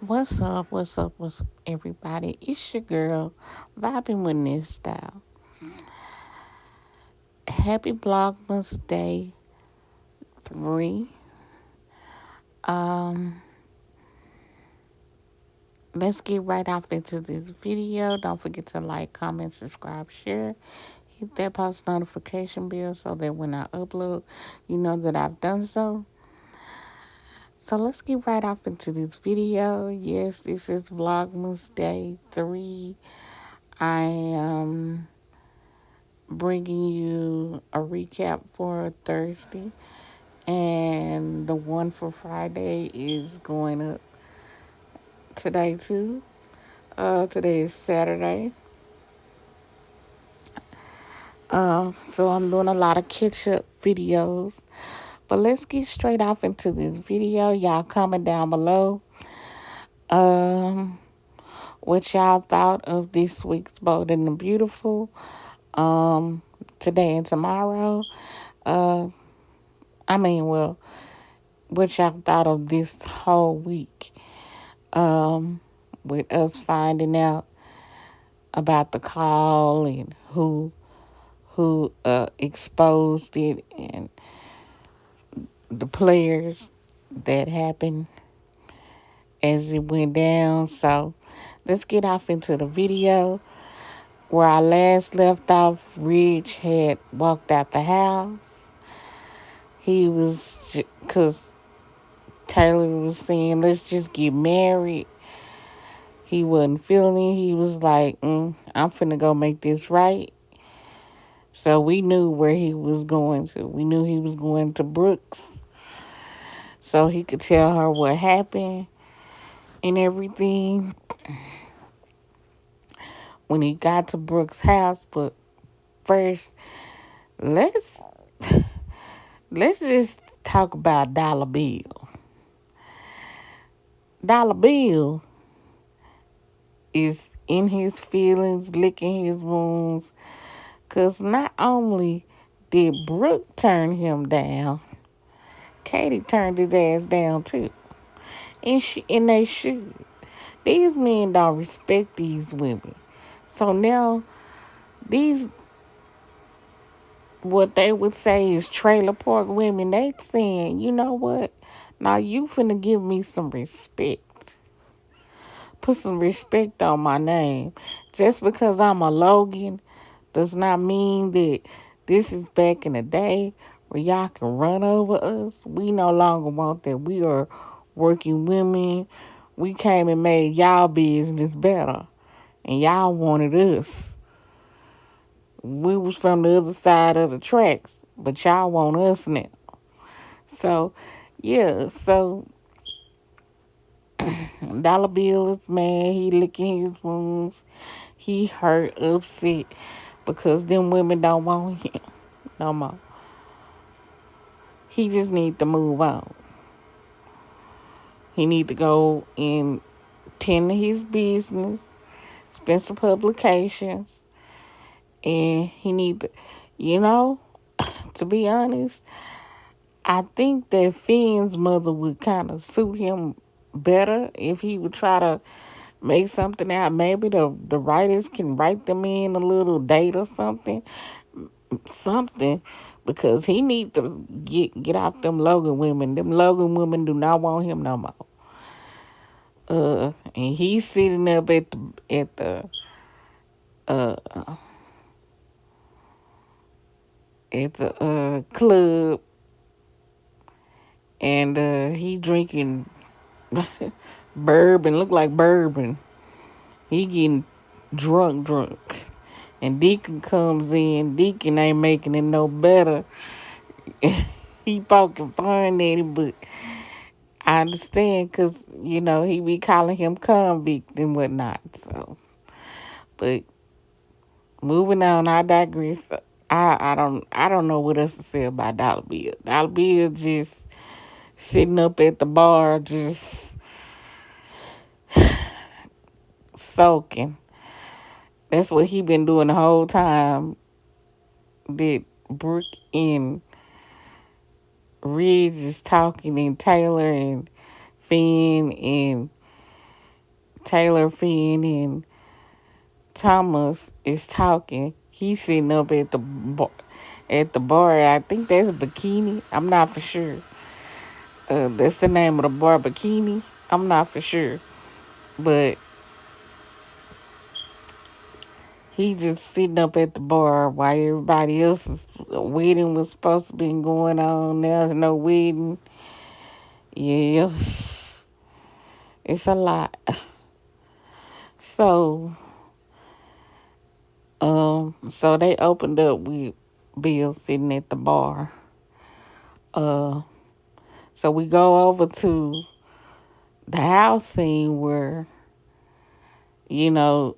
What's up? What's up, everybody? It's your girl, vibing with this style. Happy Vlogmas Day 3. Um, let's get right off into this video. Don't forget to like, comment, subscribe, share. Hit that post notification bell so that when I upload, you know that I've done so. So let's get right off into this video. Yes, this is Vlogmas Day 3. I am bringing you a recap for Thursday, and the one for Friday is going up today too. Today is Saturday. So I'm doing a lot of catch up videos. But let's get straight off into this video. Y'all comment down below um what y'all thought of this week's Bold and the Beautiful. Um Today and tomorrow. Uh well, what y'all thought of this whole week, um, with us finding out about the call and who exposed it and the players that happened as it went down. So let's get off into the video. Where I last left off, Ridge had walked out the house. He was, because Taylor was saying, let's just get married. He wasn't feeling it. He was like, I'm finna go make this right. So we knew where he was going to. We knew he was going to Brooks so he could tell her what happened and everything when he got to Brooks' house. But first, let's let's just talk about Dollar Bill. Dollar Bill is in his feelings, licking his wounds, because not only did Brooke turn him down, Katie turned his ass down too. And they should. These men don't respect these women. So now these, what they would say is trailer park women, they saying, you know what? Now you finna give me some respect. Put some respect on my name. Just because I'm a Logan does not mean that this is back in the day where y'all can run over us. We no longer want that. We are working women. We came and made y'all business better. And y'all wanted us. We was from the other side of the tracks. But y'all want us now. So, yeah. So, Dollar Bill is mad. He licking his wounds. He hurt, upset. Because them women don't want him no more. He just need to move on. He need to go and tend to his business, Spencer Publications, and he need to, you know, to be honest, I think that Finn's mother would kind of suit him better if he would try to make something out. Maybe the writers can write them in a little date or something, because he need to get off them Logan women. Them Logan women do not want him no more. And he's sitting up uh at the club, and he drinking bourbon, look like bourbon. He getting drunk. And Deacon comes in. Deacon ain't making it no better. He poking fun at him, but I understand because, he be calling him convict and whatnot. So, but moving on, I digress. I don't know what else to say about Dollar Bill. Dollar Bill just sitting up at the bar, just soaking. That's what he been doing the whole time that Brooke and Ridge is talking, and Taylor and Finn and Taylor, Finn, and Thomas is talking. He's sitting up at the bar. I think that's Bikini. I'm not for sure. That's the name of the bar, Bikini. I'm not for sure, but he just sitting up at the bar while everybody else's wedding was supposed to be going on. There's no wedding. Yes, it's a lot. So, so they opened up with Bill sitting at the bar. Uh, so we go over to the house scene where, you know,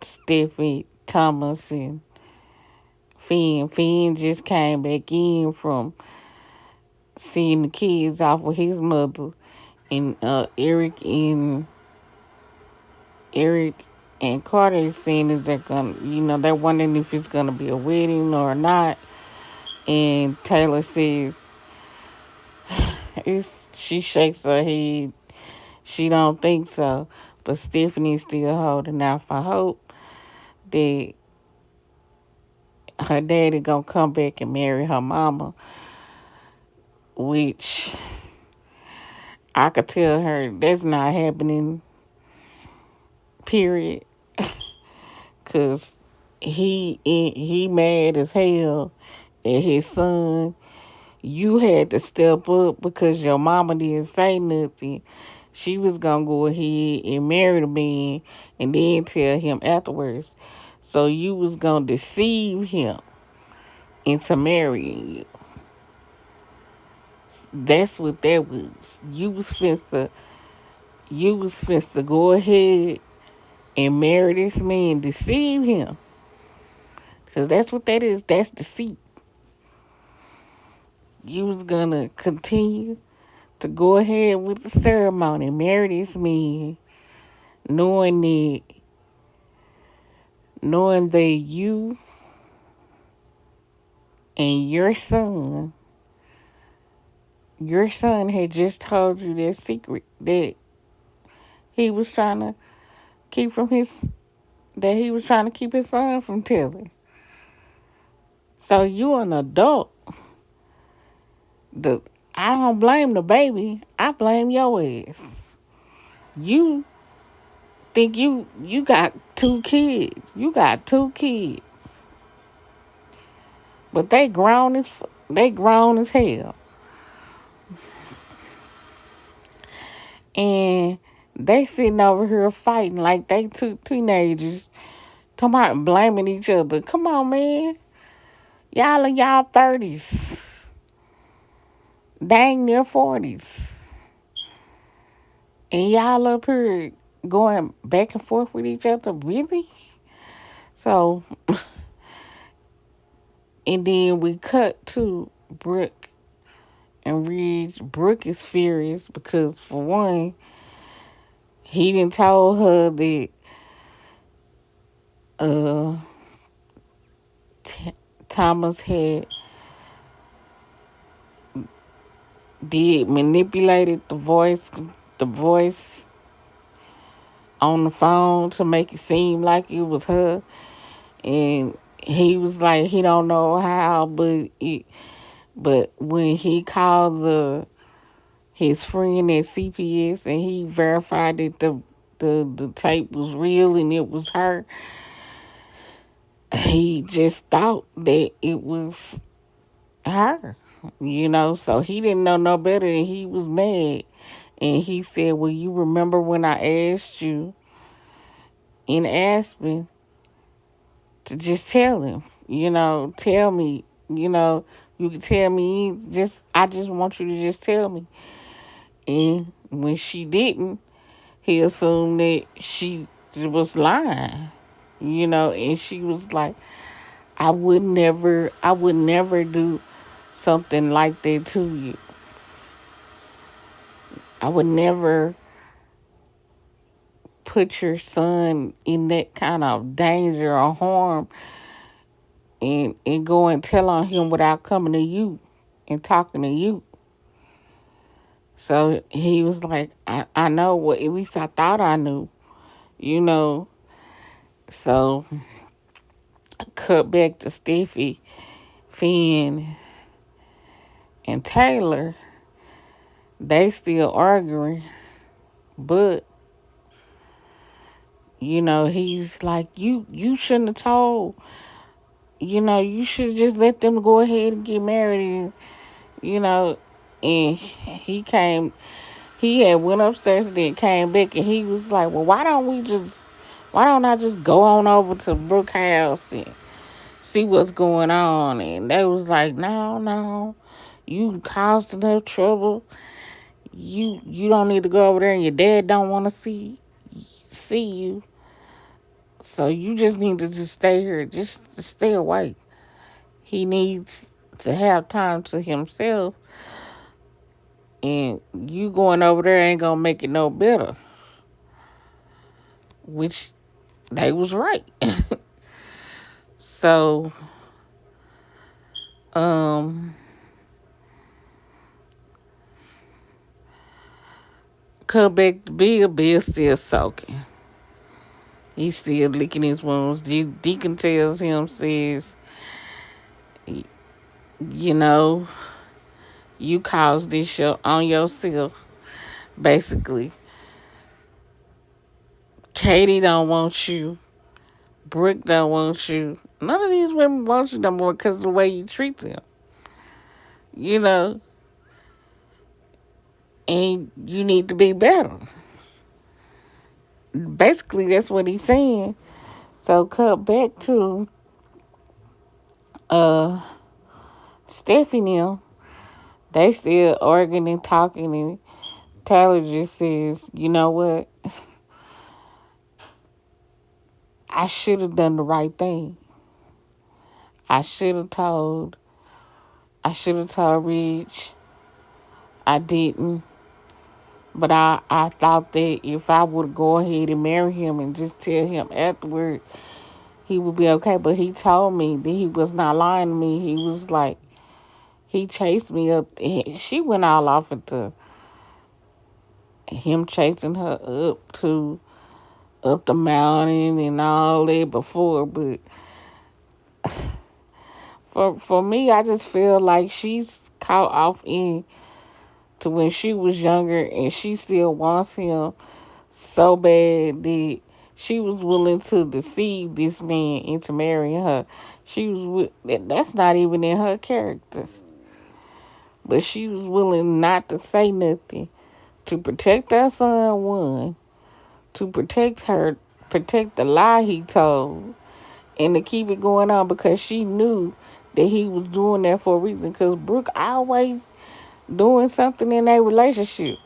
Stephanie, Thomas, and Finn. Finn just came back in from seeing the kids off with his mother, and Eric and Carter is saying is they're gonna, they're wondering if it's gonna be a wedding or not. And Taylor says she shakes her head. She don't think so. But Stephanie's still holding out for hope that her daddy gonna come back and marry her mama, which I could tell her that's not happening, period. Cause he mad as hell at his son. You had to step up because your mama didn't say nothing. She was gonna go ahead and marry the man and then tell him afterwards. So you was gonna deceive him into marrying you. That's what that was. You was finna go ahead and marry this man, deceive him. Because that's what that is. That's deceit. You was gonna continue to go ahead with the ceremony, marry this man, knowing that you and your son had just told you that secret that he was trying to keep from that he was trying to keep his son from telling. So you an adult. The I don't blame the baby. I blame your ass. You think you got two kids. You got two kids. But they grown as hell. And they sitting over here fighting like they two teenagers. Talking about blaming each other. Come on, man. Y'all in y'all 30s. Dang near 40s. And y'all up here going back and forth with each other. Really? So, and then we cut to Brooke and Ridge. Brooke is furious because, for one, he didn't tell her that uh, Thomas did manipulated the voice on the phone to make it seem like it was her, and he was like he don't know how, but when he called his friend at CPS and he verified that the tape was real and it was her, he just thought that it was her, so he didn't know no better and he was mad. And he said, well, you remember when I asked you in Aspen to just tell him, tell me, you can tell me, I just want you to just tell me. And when she didn't, he assumed that she was lying, and she was like, I would never do something like that to you. I would never put your son in that kind of danger or harm and go and tell on him without coming to you and talking to you. So he was like, I know, well, at least I thought I knew. you know. So, cut back to Steffi, Finn, and Taylor. They still arguing, but he's like, you shouldn't have told. You should just let them go ahead and get married, and you know. And he had went upstairs and then came back, and he was like, well, why don't I just go on over to Brooke house and see what's going on? And they was like, no, you caused enough trouble. You don't need to go over there, and your dad don't want to see you. So you just need to just stay here, just to stay away. He needs to have time to himself, and you going over there ain't gonna make it no better. Which they was right. So, um, cut back to Bill. Bill still soaking. He's still licking his wounds. Deacon tells him, says, you know, you caused this show on yourself, basically. Katie don't want you. Brooke don't want you. None of these women want you no more because of the way you treat them. You know, and you need to be better. Basically, that's what he's saying. So cut back to Stephanie. They still arguing and talking, and Taylor just says, you know what? I should have done the right thing. I should have told. I should have told Rich. I didn't. But I thought that if I would go ahead and marry him and just tell him afterward, he would be okay. But he told me that he was not lying to me. He was like, he chased me up. She went all off into him chasing her up the mountain and all that before. But for me, I just feel like she's caught off in to when she was younger, and she still wants him so bad that she was willing to deceive this man into marrying her. That's not even in her character. But she was willing not to say nothing to protect her son, one, to protect the lie he told, and to keep it going on because she knew that he was doing that for a reason. Because Brooke always doing something in their relationship.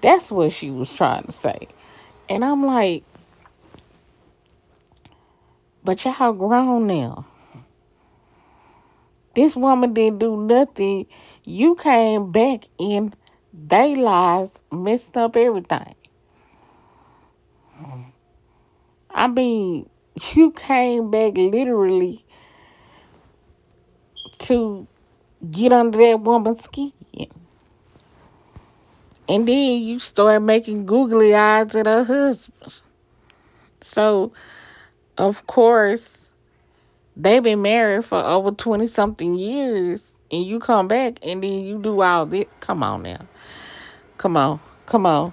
That's what she was trying to say. And I'm like, but y'all grown now. This woman didn't do nothing. You came back in they lives, messed up everything. I mean, you came back literally to get under that woman's skin. And then you start making googly eyes at her husband. So, of course, they've been married for over 20 something years. And you come back and then you do all this. Come on now. Come on. Come on.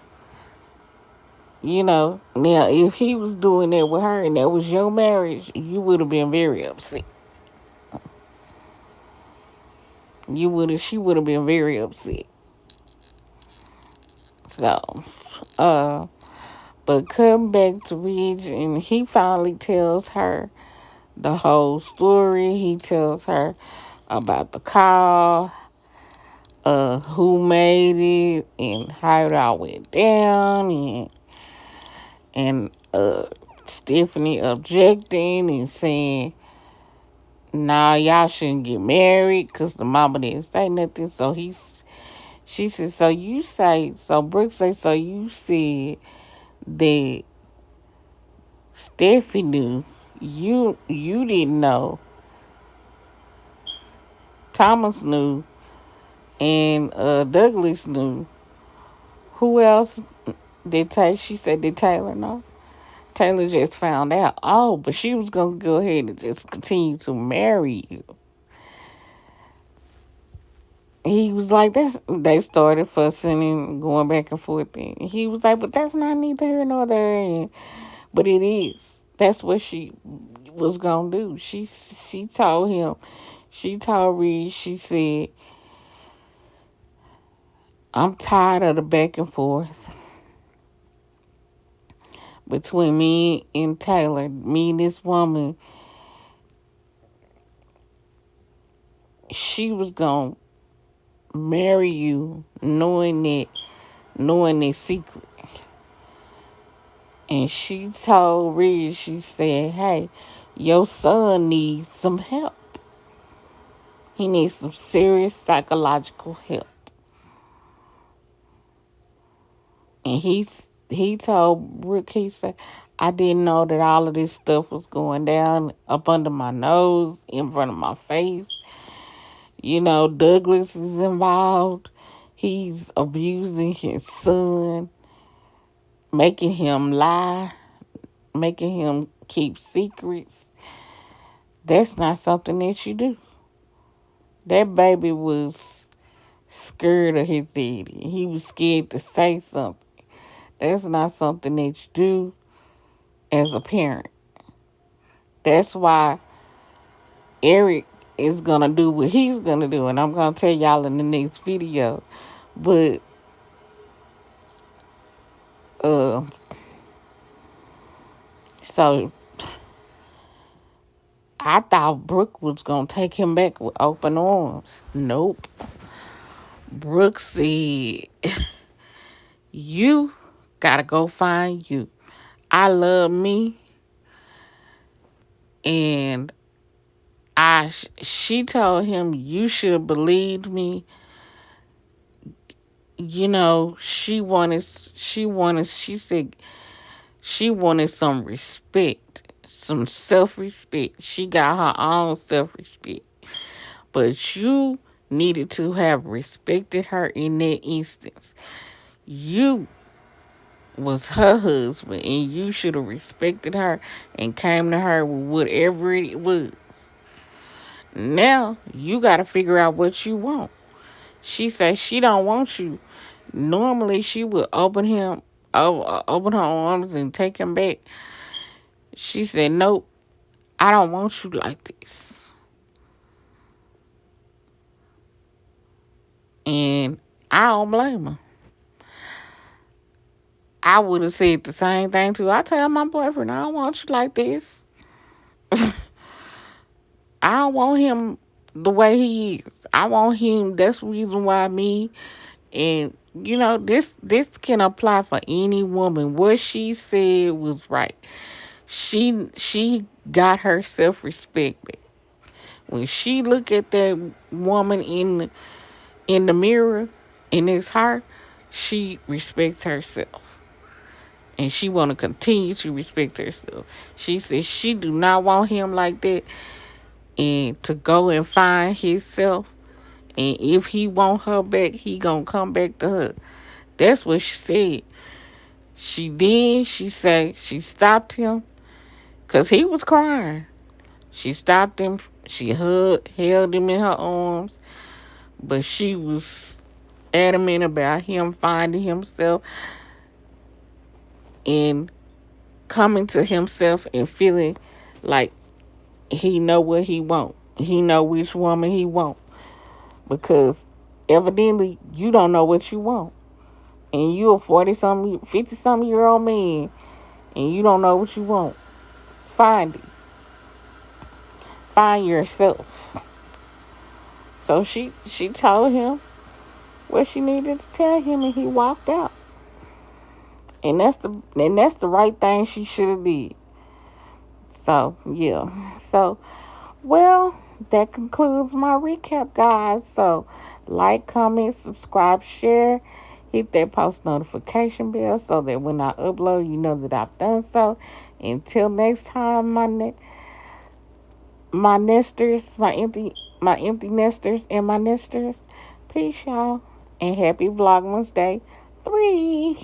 Now if he was doing that with her and that was your marriage, you would have been very upset. She would have been very upset. So, but come back to Ridge, and he finally tells her the whole story. He tells her about the call, who made it, and how it all went down, and Stephanie objecting and saying, nah, y'all shouldn't get married because the mama didn't say nothing. So she said, Brooke said, so you said that Steffi knew, you didn't know, Thomas knew, and Douglas knew. Who else did Taylor? She said, did Taylor know? Taylor just found out. Oh, but she was going to go ahead and just continue to marry you. He was like, that's, they started fussing and going back and forth. And he was like, but that's not neither here nor there. But it is. That's what she was going to do. She told him, she told Reed, she said, I'm tired of the back and forth between me and Taylor. Me and this woman, she was going to marry you knowing this secret. And she told Reed, she said, hey, your son needs some help. He needs some serious psychological help. And he told Brooke, he said, I didn't know that all of this stuff was going down up under my nose, in front of my face. You know, Douglas is involved. He's abusing his son, making him lie, making him keep secrets. That's not something that you do. That baby was scared of his daddy. He was scared to say something. That's not something that you do as a parent. That's why Eric is going to do what he's going to do. And I'm going to tell y'all in the next video. But, so I thought Brooke was going to take him back with open arms. Nope. Brooke said, you got to go find you. I love me. And she told him, you should have believed me. You know, she said she wanted some respect, some self-respect. She got her own self-respect. But you needed to have respected her in that instance. You was her husband, and you should have respected her and came to her with whatever it was. Now, you got to figure out what you want. She said she don't want you. Normally, she would open her arms and take him back. She said, nope, I don't want you like this. And I don't blame her. I would have said the same thing too. I tell my boyfriend, I don't want you like this. I don't want him the way he is. I want him, that's the reason why me. And, you know, this can apply for any woman. What she said was right. She got her self-respect back. When she look at that woman in the mirror, and it's her, she respects herself. And she want to continue to respect herself. She says she do not want him like that. And to go and find himself. And if he want her back, he gonna come back to her. That's what she said. She said she stopped him. Because he was crying. She stopped him. She held him in her arms. But she was adamant about him finding himself and coming to himself and feeling like he know what he want. He know which woman he want. Because evidently you don't know what you want. And you a 40-something, 50-something year old man. And you don't know what you want. Find it. Find yourself. So she told him what she needed to tell him, and he walked out. And that's the right thing she should have did. So yeah. So well, that concludes my recap, guys. So like, comment, subscribe, share, hit that post notification bell so that when I upload, you know that I've done so. Until next time, my nesters, my empty nesters and my nesters. Peace, y'all. And happy Vlogmas Day 3.